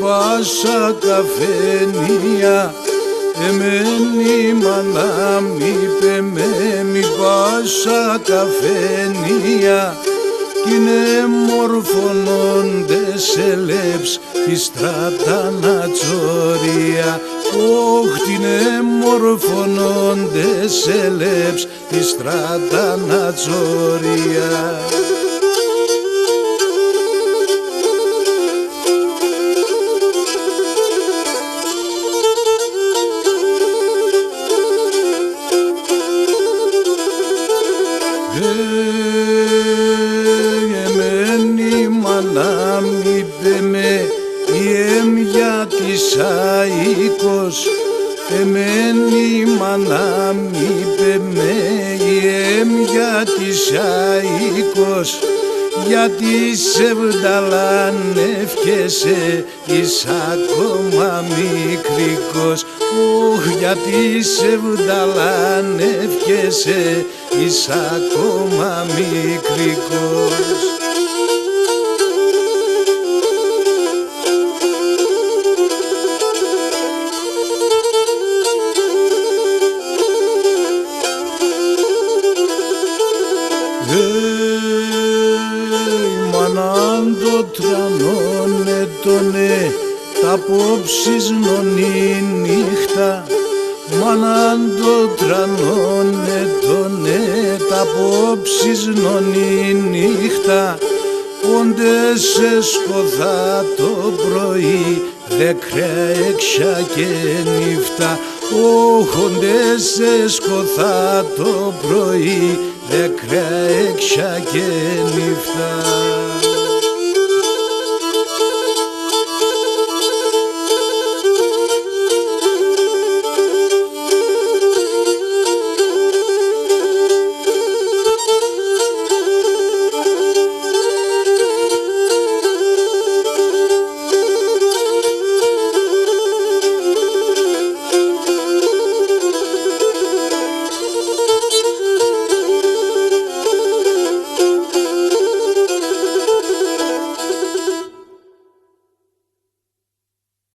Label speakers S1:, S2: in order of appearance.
S1: πάσα καφενεία, εμένη μάνα μ' είπε μη πάσα καφενεία, κι είναι μορφωνόντες ελέψ τη στρατανατσορία. Όχ, τι είναι μορφωνόντες ελέψ τη στρατανατσορία. Εμένη μάνα μ' είπε με η έμια της αίκος, εμένη μάνα μ' είπε με η έμια της αίκος, γιατί σε βδαλανεύκεσαι εις ακόμα μικρικός. Ωχ, γιατί σε βδαλανεύκεσαι εις ακόμα μικρικός. Μανάν το τρανώνε τονέ τα απόψεις νονή νύχτα, μανάν το τρανώνε τονέ τα απόψεις νονή νύχτα, όντε σε σκοτά το πρωί δεκρέα έξα και νύφτα. Όχ, όντε σε σκοτά το πρωί δεκρέα έξα και νύφτα.